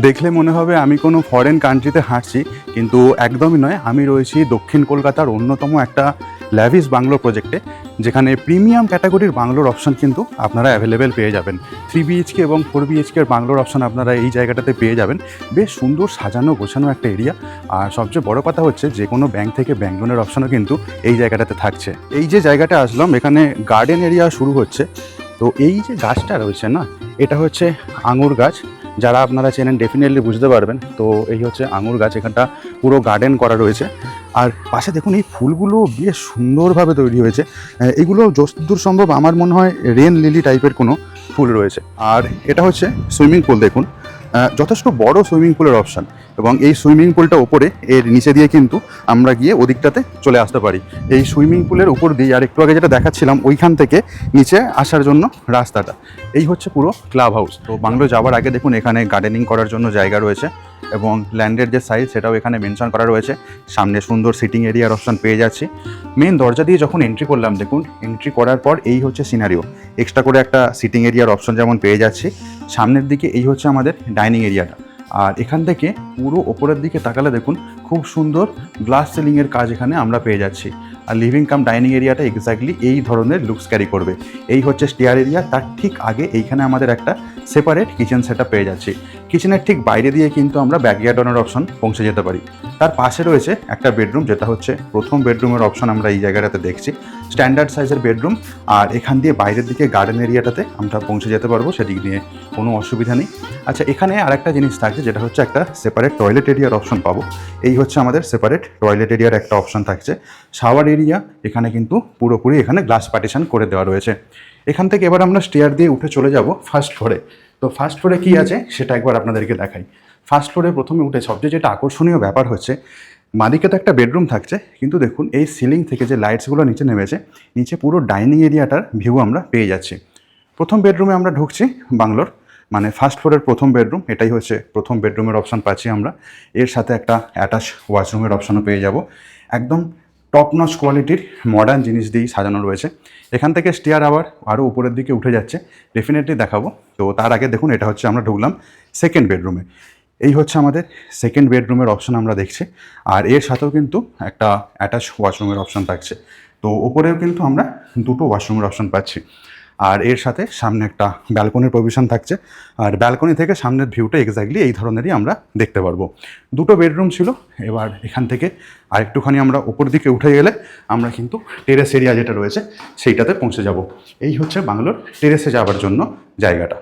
দেখলে মনে হবে আমি কোনো ফরেন কান্ট্রিতে হাঁটছি, কিন্তু একদমই নয়। আমি রয়েছি দক্ষিণ কলকাতার অন্যতম একটা ল্যাভিশ বাংলো প্রজেক্টে, যেখানে প্রিমিয়াম ক্যাটাগরির বাংলোর অপশান কিন্তু আপনারা অ্যাভেলেবেল পেয়ে যাবেন। 3 BHK এবং 4 BHKর বাংলোর অপশান আপনারা এই জায়গাটাতে পেয়ে যাবেন। বেশ সুন্দর সাজানো গোছানো একটা এরিয়া। আর সবচেয়ে বড় কথা হচ্ছে যে কোনো ব্যাংক থেকে ব্যাংক লোনের অপশানও কিন্তু এই জায়গাটাতে থাকছে। এই যে জায়গাটা আসলাম, এখানে গার্ডেন এরিয়া শুরু হচ্ছে। তো এই যে গাছটা রয়েছে না, এটা হচ্ছে আঙুর গাছ। যারা আপনারা চেনেন ডেফিনেটলি বুঝতে পারবেন। তো এই হচ্ছে আঙুর গাছ, এখানটা পুরো গার্ডেন করা রয়েছে। আর পাশে দেখুন এই ফুলগুলো বেশ সুন্দরভাবে তৈরি হয়েছে। এগুলো যতদূর সম্ভব আমার মনে হয় রেন লিলি টাইপের কোনো ফুল রয়েছে। আর এটা হচ্ছে সুইমিং পুল। দেখুন যথেষ্ট বড় সুইমিং পুলের অপশান, এবং এই সুইমিং পুলটা ওপরে, এর নিচে দিয়ে কিন্তু আমরা গিয়ে ওদিকটাতে চলে আসতে পারি। এই সুইমিং পুলের উপর দিয়ে, আর একটু আগে যেটা দেখাচ্ছিলাম, ওইখান থেকে নিচে আসার জন্য রাস্তাটা। এই হচ্ছে পুরো ক্লাব হাউস। তো বাংলো যাওয়ার আগে দেখুন এখানে গার্ডেনিং করার জন্য জায়গা রয়েছে, এবং ল্যান্ডের যে সাইজ সেটাও এখানে মেনশন করা রয়েছে। সামনে সুন্দর সিটিং এরিয়ার অপশান পেয়ে যাচ্ছি। মেন দরজা দিয়ে যখন এন্ট্রি করলাম, দেখুন এন্ট্রি করার পর এই হচ্ছে সিনারিও। এক্সট্রা করে একটা সিটিং এরিয়ার অপশন যেমন পেয়ে যাচ্ছি। সামনের দিকে এই হচ্ছে আমাদের ডাইনিং এরিয়াটা। আর এখান থেকে পুরো ওপরের দিকে তাকালে দেখুন খুব সুন্দর গ্লাস সিলিংয়ের কাজ এখানে আমরা পেয়ে যাচ্ছি। আর লিভিং কাম ডাইনিং এরিয়াটা এক্স্যাক্টলি এই ধরনের লুকস ক্যারি করবে। এই হচ্ছে স্টেয়ার এরিয়া, তার ঠিক আগে এইখানে আমাদের একটা সেপারেট কিচেন সেটআপ পেয়ে যাচ্ছি। কিচেনের ঠিক বাইরে দিয়ে কিন্তু আমরা ব্যাকইয়ার্ডনের অপশন পৌঁছে যেতে পারি। তার পাশে রয়েছে একটা বেডরুম, যেটা হচ্ছে প্রথম বেডরুমের অপশন আমরা এই জায়গাটাতে দেখছি। স্ট্যান্ডার্ড সাইজের বেডরুম। আর এখান দিয়ে বাইরের দিকে গার্ডেন এরিয়াটাতে আমরা পৌঁছে যেতে পারবো, সেদিক নিয়ে কোনো অসুবিধা নেই। আচ্ছা, এখানে আরেকটা জিনিস থাকছে, যেটা হচ্ছে একটা সেপারেট টয়লেট এরিয়ার অপশন পাবো। এই হচ্ছে আমাদের সেপারেট টয়লেট এরিয়ার একটা অপশন থাকছে। শাওয়ার এরিয়া এখানে কিন্তু পুরোপুরি এখানে গ্লাস পার্টিশন করে দেওয়া রয়েছে। এখান থেকে এবার আমরা স্টেয়ার দিয়ে উঠে চলে যাব ফার্স্ট ফ্লোরে। তো ফার্স্ট ফ্লোরে কী আছে সেটা একবার আপনাদেরকে দেখাই। ফার্স্ট ফ্লোরে প্রথমে উঠে সবচেয়ে যেটা আকর্ষণীয় ব্যাপার হচ্ছে, মাদিকে তো একটা বেডরুম থাকছে, কিন্তু দেখুন এই সিলিং থেকে যে লাইটসগুলো নিচে নেমেছে, নিচে পুরো ডাইনিং এরিয়াটার ভিউ আমরা পেয়ে যাচ্ছি। প্রথম বেডরুমে আমরা ঢুকছি বাংলোর, মানে ফার্স্ট ফ্লোরের প্রথম বেডরুম। এটাই হচ্ছে প্রথম বেডরুমের অপশান পাচ্ছি আমরা। এর সাথে একটা অ্যাটাচ ওয়াশরুমের অপশানও পেয়ে যাব। একদম টপ নচ কোয়ালিটির মডার্ন জিনিস দিয়েই সাজানো রয়েছে। এখান থেকে স্টেয়ার আরও উপরের দিকে উঠে যাচ্ছে, ডেফিনেটলি দেখাবো। তো তার আগে দেখুন এটা হচ্ছে আমরা ঢুকলাম সেকেন্ড বেডরুমে। এই হচ্ছে আমাদের সেকেন্ড বেডরুমের অপশন আমরা দেখছি। আর এর সাথেও কিন্তু একটা অ্যাটাচ ওয়াশরুমের অপশন থাকছে। তো ওপরেও কিন্তু আমরা দুটো ওয়াশরুমের অপশন পাচ্ছি। আর এর সাথে সামনে একটা ব্যালকনির প্রভিশন থাকছে। আর ব্যালকনি থেকে সামনের ভিউটা এক্স্যাক্টলি এই ধরনেরই আমরা দেখতে পারবো। দুটো বেডরুম ছিল। এবার এখান থেকে আরেকটুখানি আমরা ওপর দিকে উঠে গেলে আমরা কিন্তু টেরেস এরিয়া যেটা রয়েছে সেইটাতে পৌঁছে যাব। এই হচ্ছে বাংলোর টেরেসে যাওয়ার জন্য জায়গাটা।